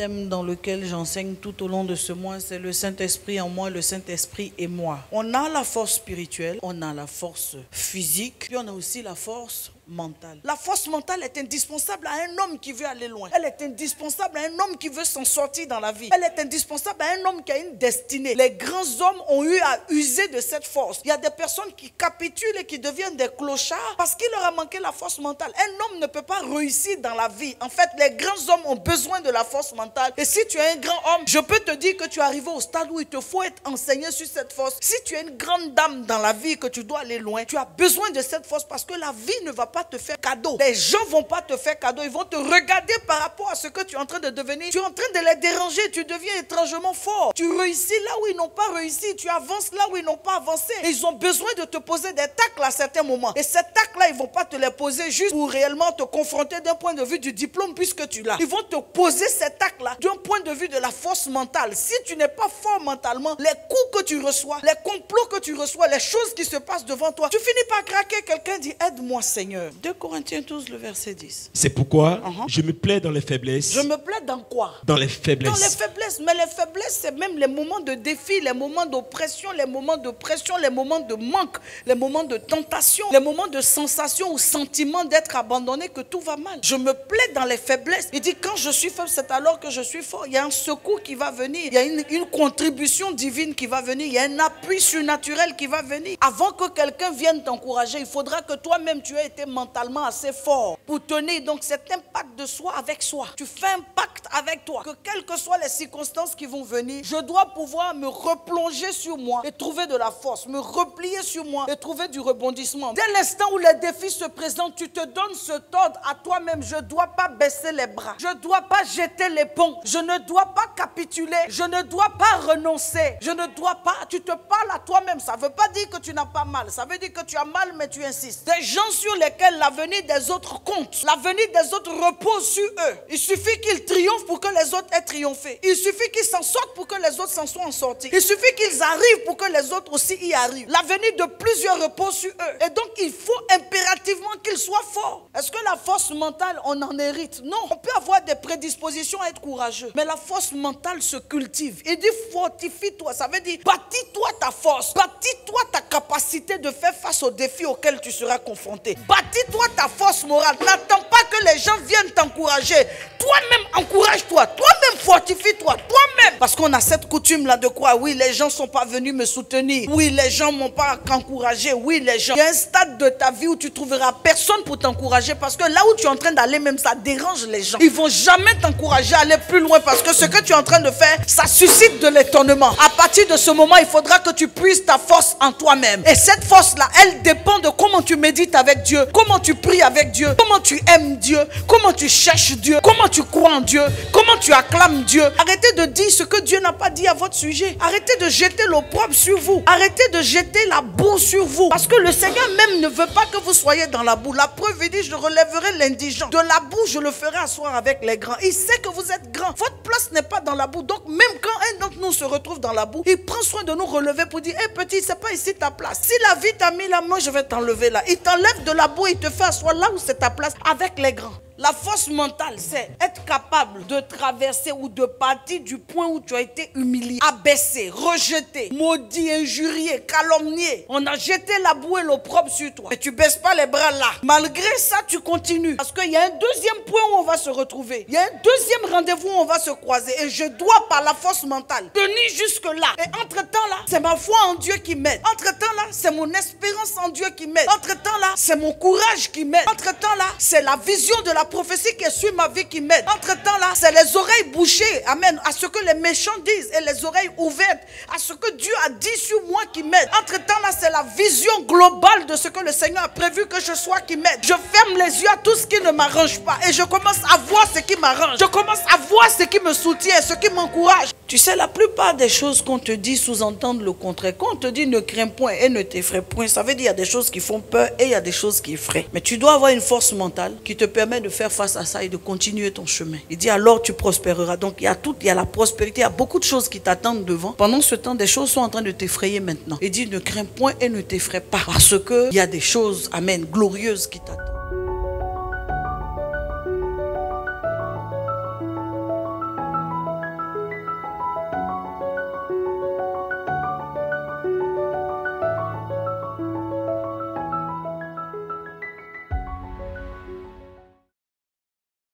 thème dans lequel j'enseigne tout au long de ce mois, c'est le Saint-Esprit en moi, le Saint-Esprit et moi. On a la force spirituelle, on a la force physique, puis on a aussi la force mentale. La force mentale est indispensable à un homme qui veut aller loin. Elle est indispensable à un homme qui veut s'en sortir dans la vie. Elle est indispensable à un homme qui a une destinée. Les grands hommes ont eu à user de cette force. Il y a des personnes qui capitulent et qui deviennent des clochards parce qu'il leur a manqué la force mentale. Un homme ne peut pas réussir dans la vie. En fait, les grands hommes ont besoin de la force mentale. Et si tu es un grand homme, je peux te dire que tu es arrivé au stade où il te faut être enseigné sur cette force. Si tu es une grande dame dans la vie, que tu dois aller loin, tu as besoin de cette force parce que la vie ne va pas te faire cadeau. Les gens ne vont pas te faire cadeau. Ils vont te regarder par rapport à ce que tu es en train de devenir. Tu es en train de les déranger. Tu deviens étrangement fort. Tu réussis là où ils n'ont pas réussi. Tu avances là où ils n'ont pas avancé. Et ils ont besoin de te poser des tacles à certains moments. Et ces tacles-là, ils ne vont pas te les poser juste pour réellement te confronter d'un point de vue du diplôme puisque tu l'as. Ils vont te poser ces tacles-là d'un point de vue de la force mentale. Si tu n'es pas fort mentalement, les coups que tu reçois, les complots que tu reçois, les choses qui se passent devant toi, tu finis par craquer. Quelqu'un dit, aide-moi Seigneur. 2 Corinthiens 12, le verset 10. C'est pourquoi je me plais dans les faiblesses. Je me plais dans quoi? Dans les faiblesses. Dans les faiblesses. Mais les faiblesses, c'est même les moments de défi, les moments d'oppression, les moments de pression, les moments de manque, les moments de tentation, les moments de sensation ou sentiment d'être abandonné, que tout va mal. Je me plais dans les faiblesses. Il dit, quand je suis faible, c'est alors que je suis fort. Il y a un secours qui va venir. Il y a une contribution divine qui va venir. Il y a un appui surnaturel qui va venir. Avant que quelqu'un vienne t'encourager, il faudra que toi-même, tu aies été mentalement assez fort pour tenir. Donc, c'est un pacte de soi avec soi. Tu fais un pacte avec toi. Que quelles que soient les circonstances qui vont venir, je dois pouvoir me replonger sur moi et trouver de la force. Me replier sur moi et trouver du rebondissement. Dès l'instant où les défis se présentent, tu te donnes ce ordre à toi-même. Je ne dois pas baisser les bras. Je ne dois pas jeter l'éponge. Je ne dois pas capituler. Je ne dois pas renoncer. Je ne dois pas... Tu te parles à toi-même. Ça ne veut pas dire que tu n'as pas mal. Ça veut dire que tu as mal, mais tu insistes. Des gens sur lesquels l'avenir des autres compte. L'avenir des autres repose sur eux. Il suffit qu'ils triomphent pour que les autres aient triomphé. Il suffit qu'ils s'en sortent pour que les autres s'en soient sortis. Il suffit qu'ils arrivent pour que les autres aussi y arrivent. L'avenir de plusieurs repose sur eux. Et donc, il faut impérativement qu'ils soient forts. Est-ce que la force mentale, on en hérite? Non. On peut avoir des prédispositions à être courageux. Mais la force mentale se cultive. Il dit, fortifie-toi. Ça veut dire, bâtis-toi ta force. Bâtis-toi ta capacité de faire face aux défis auxquels tu seras confronté. Bâtis-toi ta force morale. N'attends pas que les gens viennent t'encourager. Toi-même, encourage-toi. Toi-même, fortifie-toi. Toi-même. Parce qu'on a cette coutume-là de quoi? Oui, les gens ne sont pas venus me soutenir. Oui, les gens ne m'ont pas encouragé. Oui, les gens. Il y a un stade de ta vie où tu trouveras personne pour t'encourager parce que là où tu es en train d'aller, même ça dérange les gens. Ils ne vont jamais t'encourager à aller plus loin parce que ce que tu es en train de faire, ça suscite de l'étonnement. À partir de ce moment, il faudra que tu puisses ta force en toi-même. Et cette force-là, elle dépend de comment tu médites avec Dieu, comment tu pries avec Dieu, comment tu aimes Dieu, comment tu cherches Dieu, comment tu crois en Dieu, comment tu acclames Dieu. Arrêtez de dire ce que Dieu n'a pas dit à votre sujet. Arrêtez de jeter l'opprobre sur vous. Arrêtez de jeter la boue sur vous. Parce que le Seigneur même ne veut pas que vous soyez dans la boue. La preuve, il dit, je relèverai l'indigent. De la boue, je le ferai asseoir avec les grands. Il sait que vous êtes grands. Votre place n'est pas dans la boue. Donc même quand un d'entre nous se retrouve dans la boue, il prend soin de nous relever pour dire, hé petit, c'est pas ici ta place. Si la vie t'a mis là, moi je vais t'enlever là. Il t'enlève de la boue, il te fait asseoir là où c'est ta place avec les grands. La force mentale, c'est être capable de traverser ou de partir du point où tu as été humilié, abaissé, rejeté, maudit, injurié, calomnié. On a jeté la boue et l'opprobre sur toi. Mais tu ne baisses pas les bras là. Malgré ça, tu continues. Parce qu'il y a un deuxième point où on va se retrouver. Il y a un deuxième rendez-vous où on va se croiser. Et je dois, par la force mentale, tenir jusque-là. Et entre-temps là, c'est ma foi en Dieu qui m'aide. Entre-temps là, c'est mon espérance en Dieu qui m'aide. Entre-temps là, c'est mon courage qui m'aide. Entre-temps là, c'est la vision de la prophétie qui est sur ma vie qui m'aide. Entre-temps là, c'est les oreilles bouchées, amen, à ce que les méchants disent et les oreilles ouvertes à ce que Dieu a dit sur moi qui m'aide. Entre-temps là, c'est la vision globale de ce que le Seigneur a prévu que je sois qui m'aide. Je ferme les yeux à tout ce qui ne m'arrange pas et je commence à voir ce qui m'arrange. Je commence à voir ce qui me soutient, ce qui m'encourage. Tu sais, la plupart des choses qu'on te dit sous-entendent le contraire. Quand on te dit ne crains point et ne t'effraie point, ça veut dire qu'il y a des choses qui font peur et il y a des choses qui effraient. Mais tu dois avoir une force mentale qui te permet de faire face à ça et de continuer ton chemin. Il dit alors tu prospéreras. Donc il y a la prospérité, il y a beaucoup de choses qui t'attendent devant. Pendant ce temps, des choses sont en train de t'effrayer maintenant. Il dit ne crains point et ne t'effraie pas parce qu'il y a des choses, amen, glorieuses qui t'attendent.